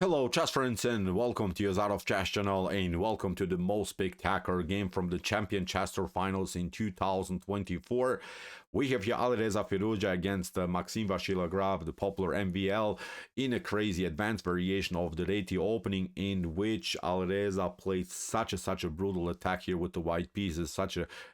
Hello chess friends and welcome to your Azarov Chess channel and welcome to the most spectacular game from the Champion Chester Finals in 2024. We have here Alireza against Maxim Vashilograf, the popular MVL, in a crazy advanced variation of the Reti opening, in which Alireza played such a brutal attack here with the white pieces,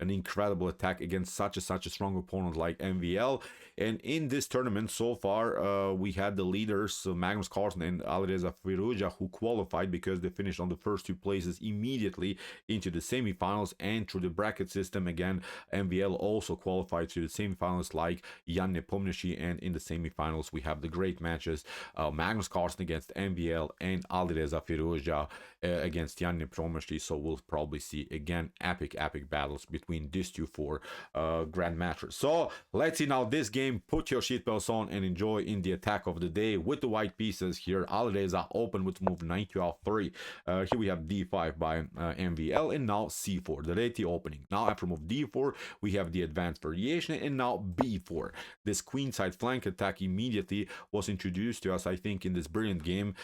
an incredible attack against such a strong opponent like MVL. And in this tournament so far, we had the leaders Magnus, Carlsen and Alireza Firouzja, who qualified because they finished on the first two places immediately into the semifinals, and through the bracket system again MVL also qualified to the semifinals like Jan Nepomniachtchi, and in the semifinals we have the great matches Magnus Carlsen against MVL and Alireza Firouzja against Jan Nepomniachtchi. So we'll probably see again epic battles between these two four grandmasters. So let's see now this game. Put your seatbelts on and enjoy in the attack of the day with the white pieces here. Alireza open with move knight to f3. Here we have d5 by MVL, and now c4, the Reti opening. Now after move d4 we have the advanced variation, and now b4. This queenside flank attack immediately was introduced to us, I think, in this brilliant game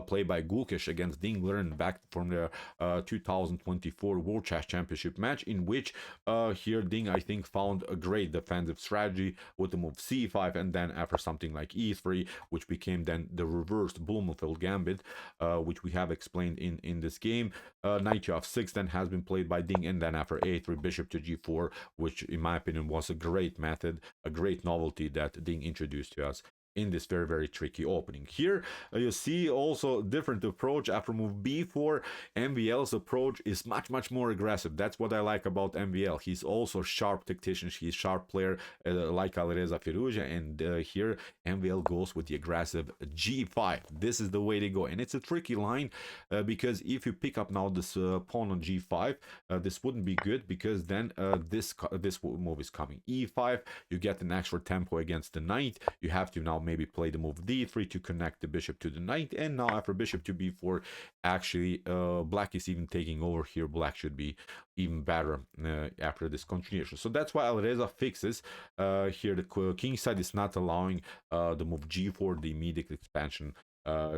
played by Gukesh against Dingler back from the 2024 World Chess Championship match, in which here Ding, I think, found a great defensive strategy with the move c5, and then after something like e3, which became then the reversed Blumenfeld gambit, which we have explained in this game. Knight to f6 then has been played by Ding, and then after a3 bishop to g4, which in my opinion was a great method, a great novelty that Ding introduced to us in this very tricky opening. Here you see also different approach. After move b4, MVL's approach is much more aggressive. That's what I like about MVL. He's also sharp tactician, he's sharp player like Alireza Firouzja, and here MVL goes with the aggressive g5. This is the way they go, and it's a tricky line because if you pick up now this pawn on g5, this wouldn't be good, because then this move is coming e5. You get an extra tempo against the knight. You have to now maybe play the move d3 to connect the bishop to the knight, and now after bishop to b4, actually black is even taking over here. Black should be even better after this continuation. So that's why Alireza fixes here. The king side is not allowing the move g4, the immediate expansion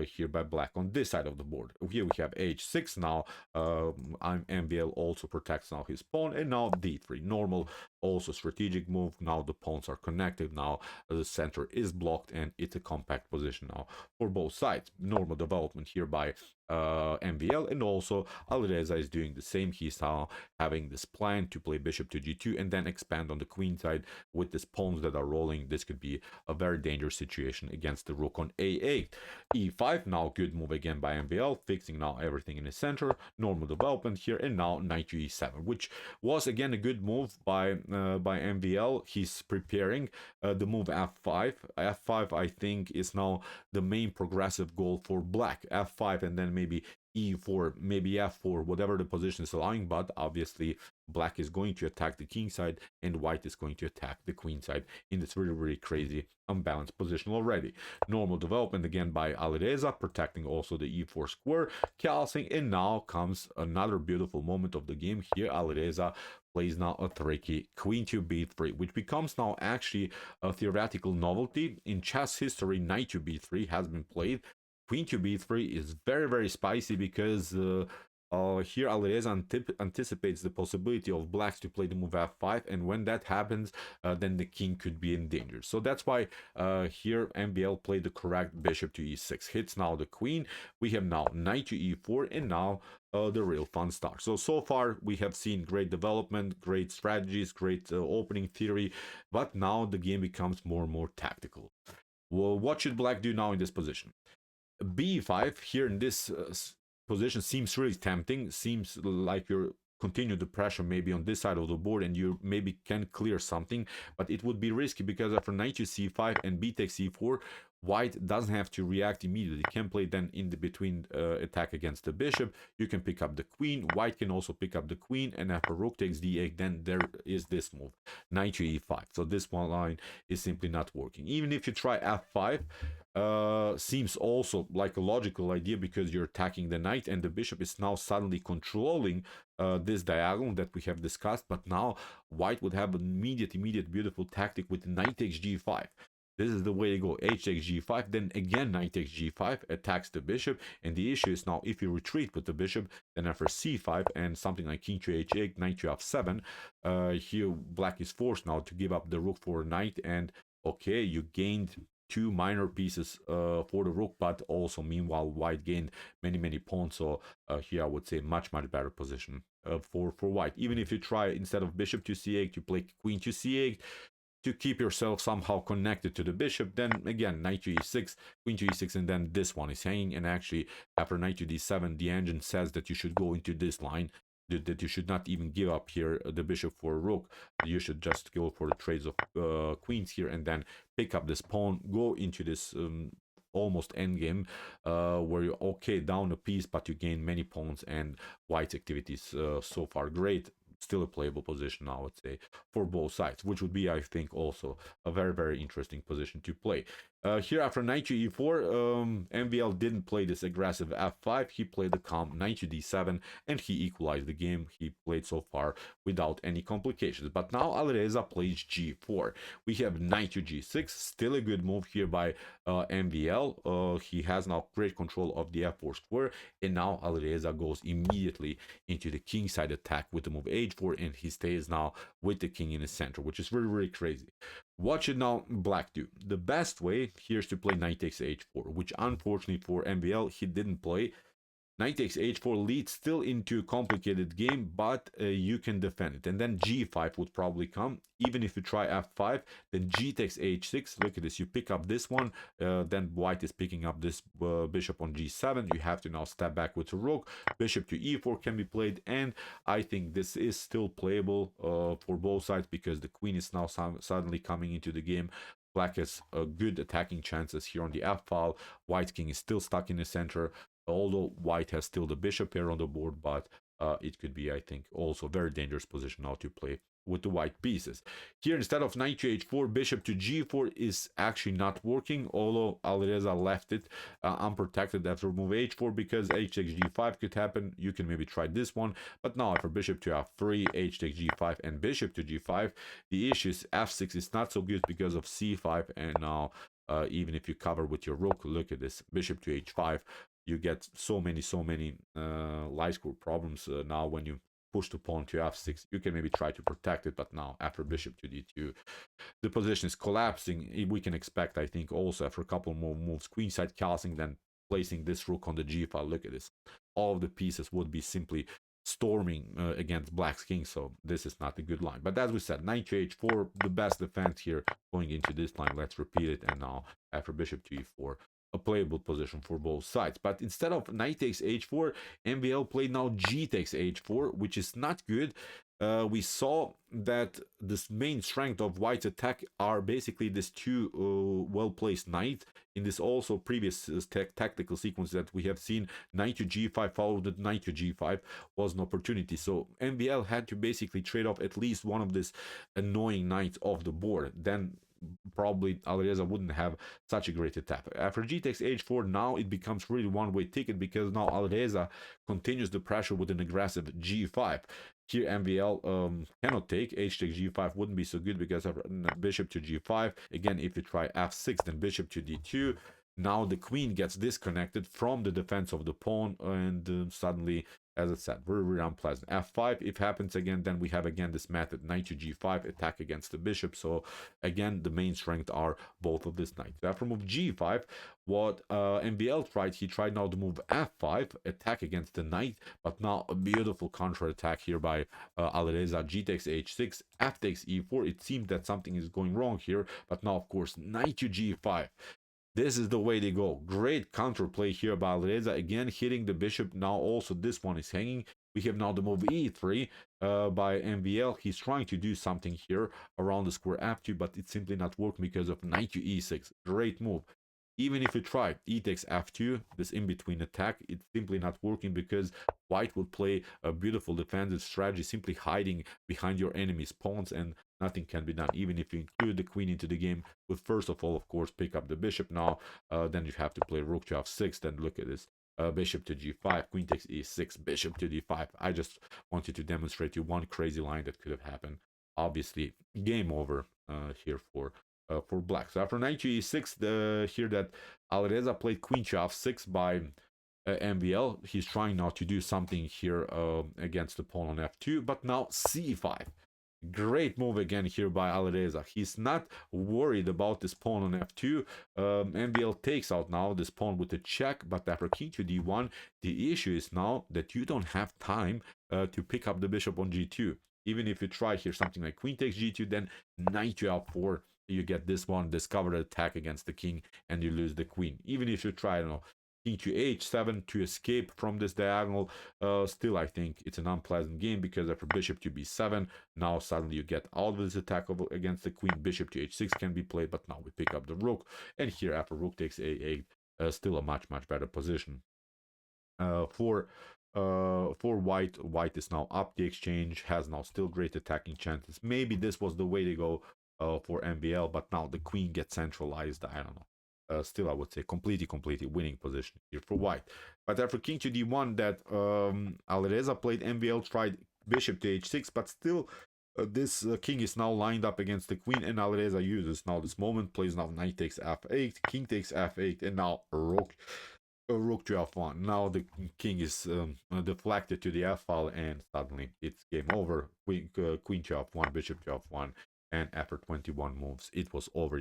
here by black on this side of the board. Here we have h6 now. MVL also protects now his pawn, and now d3, normal, also strategic move. Now the pawns are connected, now the center is blocked, and it's a compact position now for both sides. Normal development here by MVL, and also Alireza is doing the same. He's now having this plan to play bishop to g2 and then expand on the queen side with these pawns that are rolling. This could be a very dangerous situation against the rook on a8. e5, now good move again by MVL, fixing now everything in the center. Normal development here, and now knight to e7, which was again a good move by MVL. He's preparing the move f5. f5, I think, is now the main progressive goal for black. f5 and then maybe e4, maybe f4, whatever the position is allowing, but obviously black is going to attack the king side and white is going to attack the queen side in this really crazy unbalanced position already. Normal development again by Alireza, protecting also the e4 square, Carlsen, and now comes another beautiful moment of the game. Here Alireza plays now a tricky queen to b3, which becomes now actually a theoretical novelty in chess history. Knight to b3 has been played. Queen to b3 is very spicy, because here Alireza anticipates the possibility of blacks to play the move f5, and when that happens, then the king could be in danger. So that's why here MVL played the correct bishop to e6, hits now the queen. We have now knight to e4, and now the real fun starts. So far we have seen great development, great strategies, great opening theory, but now the game becomes more and more tactical. Well, what should black do now in this position? b5 here in this position seems really tempting. Seems like you're continue the pressure maybe on this side of the board, and you maybe can clear something, but it would be risky, because after knight to c5 and b takes c4, white doesn't have to react immediately. Can play then in the between attack against the bishop. You can pick up the queen. White can also pick up the queen, and after rook takes d8, then there is this move, knight to e5. So this one line is simply not working. Even if you try f5, seems also like a logical idea, because you're attacking the knight and the bishop is now suddenly controlling this diagonal that we have discussed. But now white would have an immediate beautiful tactic with knight takes g5. This is the way to go. H takes g5, then again knight takes g5, attacks the bishop, and the issue is now if you retreat with the bishop, then after c5 and something like king to h8, knight to f7, here black is forced now to give up the rook for a knight, and okay, you gained two minor pieces for the rook, but also meanwhile white gained many pawns. So here I would say much better position for white. Even if you try instead of bishop to c8 you play queen to c8 to keep yourself somehow connected to the bishop, then again knight to e6, queen to e6, and then this one is hanging. And actually after knight to d7 the engine says that you should go into this line, that you should not even give up here the bishop for a rook. You should just go for the trades of queens here and then pick up this pawn, go into this almost endgame where you're okay down a piece but you gain many pawns, and white's activities so far great. Still a playable position, I would say, for both sides, which would be, I think, also a very interesting position to play. Here after knight to e4, MVL didn't play this aggressive f5. He played the calm knight to d7, and he equalized the game. He played so far without any complications. But now Alireza plays g4. We have knight to g6, still a good move here by MVL. He has now great control of the f4 square, and now Alireza goes immediately into the king side attack with the move h4, and he stays now with the king in the center, which is very crazy. What should now black do? The best way here is to play knight takes h4, which unfortunately for MVL he didn't play. Knight takes h4 leads still into a complicated game, but you can defend it. And then g5 would probably come. Even if you try f5, then g takes h6. Look at this. You pick up this one. Then white is picking up this bishop on g7. You have to now step back with the rook. Bishop to e4 can be played. And I think this is still playable for both sides because the queen is now suddenly coming into the game. Black has good attacking chances here on the f file. White king is still stuck in the center. Although white has still the bishop here on the board, but it could be, I think, also a very dangerous position now to play with the white pieces. Here, instead of knight to h4, bishop to g4 is actually not working, although Alireza left it unprotected after move h4 because h takes g5 could happen. You can maybe try this one, but now for bishop to f3, h takes g5, and bishop to g5, the issue is f6 is not so good because of c5, and now even if you cover with your rook, look at this, bishop to h5, you get so many light score problems now when you push the pawn to f6. You can maybe try to protect it, but now after bishop to d2 the position is collapsing. We can expect, I think, also after a couple more moves queenside castling, then placing this rook on the g file. Look at this, all of the pieces would be simply storming against black's king, so this is not a good line. But as we said, knight to h4, the best defense here going into this line. Let's repeat it. And now after bishop to e4, a playable position for both sides. But instead of knight takes h4, MVL played now g takes h4, which is not good. We saw that this main strength of white's attack are basically these two well-placed knights. In this also previous tactical sequence that we have seen, knight to g5 followed with knight to g5 was an opportunity. So MVL had to basically trade off at least one of these annoying knights off the board. Then probably Alireza wouldn't have such a great attack. After g takes h4, now it becomes really one-way ticket because now Alireza continues the pressure with an aggressive g5. Here MVL cannot take. H takes g5 wouldn't be so good because of bishop to g5. Again, if you try f6, then bishop to d2. Now the queen gets disconnected from the defense of the pawn, and suddenly, as I said, very unpleasant. f5, if happens again, then we have again this method, knight to g5, attack against the bishop. So again, the main strength are both of these knights. After move g5, what MVL tried, he tried now to move f5, attack against the knight, but now a beautiful counter attack here by Alireza. G takes h6, f takes e4. It seems that something is going wrong here, but now of course knight to g5. This is the way they go. Great counterplay here by Alireza. Again, hitting the bishop. Now also this one is hanging. We have now the move e3 by MVL. He's trying to do something here around the square f2, but it's simply not working because of knight to e6. Great move. Even if you try e takes f2, this in-between attack, it's simply not working because white will play a beautiful defensive strategy, simply hiding behind your enemy's pawns, and nothing can be done. Even if you include the queen into the game, with first of all, of course, pick up the bishop now, then you have to play rook to f6, then look at this. Bishop to g5, queen takes e6, bishop to d5. I just wanted to demonstrate you one crazy line that could have happened. Obviously, game over here for for black. So after knight to e6, here that Alireza played queen to f6 by MVL. He's trying now to do something here against the pawn on f2, but now c5. Great move again here by Alireza. He's not worried about this pawn on f2. MVL takes out now this pawn with a check, but after king to d1, the issue is now that you don't have time to pick up the bishop on g2. Even if you try here something like queen takes g2, then knight to f4, you get this one discovered attack against the king and you lose the queen. Even if you try, I don't know, king to h7 to escape from this diagonal, still I think it's an unpleasant game, because after bishop to b7, now suddenly you get all of this attack against the queen. Bishop to h6 can be played, but now we pick up the rook, and here after rook takes a8, still a much better position for white is now up the exchange, has now still great attacking chances. Maybe this was the way to go for MVL, but now the queen gets centralized. I don't know. Still, I would say completely winning position here for white. But after king to d1, that Alireza played, MVL tried bishop to h6, but still this king is now lined up against the queen, and Alireza uses now this moment, plays now knight takes f8, king takes f8, and now rook to f1. Now the king is deflected to the f file, and suddenly it's game over. Queen to f1, bishop to f1. And after 21 moves, it was over,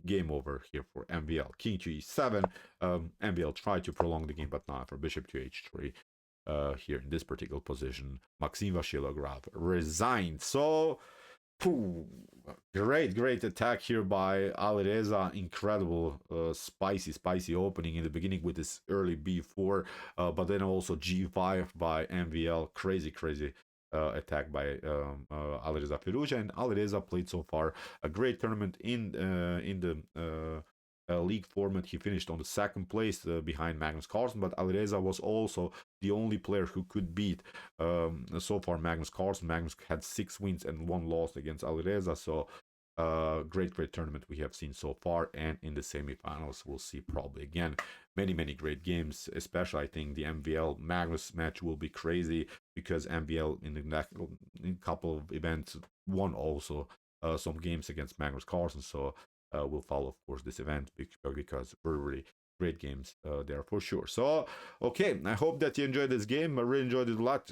game over here for MVL. King to e7. MVL tried to prolong the game, but now for bishop to h3, here in this particular position, Maxim Vasilograd resigned. So, great attack here by Alireza. Incredible, spicy opening in the beginning with this early b4, but then also g5 by MVL. Crazy attack by Alireza Firouzja, and Alireza played so far a great tournament in the league format. He finished on the second place behind Magnus Carlsen, but Alireza was also the only player who could beat so far Magnus Carlsen. Magnus had 6 wins and 1 loss against Alireza, so great tournament we have seen so far. And in the semifinals we'll see probably again many great games, especially I think the MVL Magnus match will be crazy, because MVL in the next couple of events won also some games against Magnus Carlsen, so we'll follow of course this event because really great games there for sure. So okay, I hope that you enjoyed this game. I really enjoyed it a lot.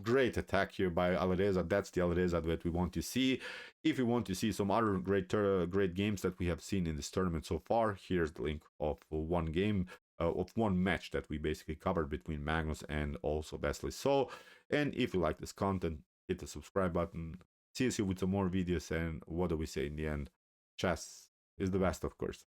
Great attack here by Alireza. That's the Alireza that we want to see. If you want to see some other great games that we have seen in this tournament so far, here's the link of one game of one match that we basically covered between Magnus and also Wesley. So, and if you like this content, hit the subscribe button. See you with some more videos, and what do we say in the end? Chess is the best, of course.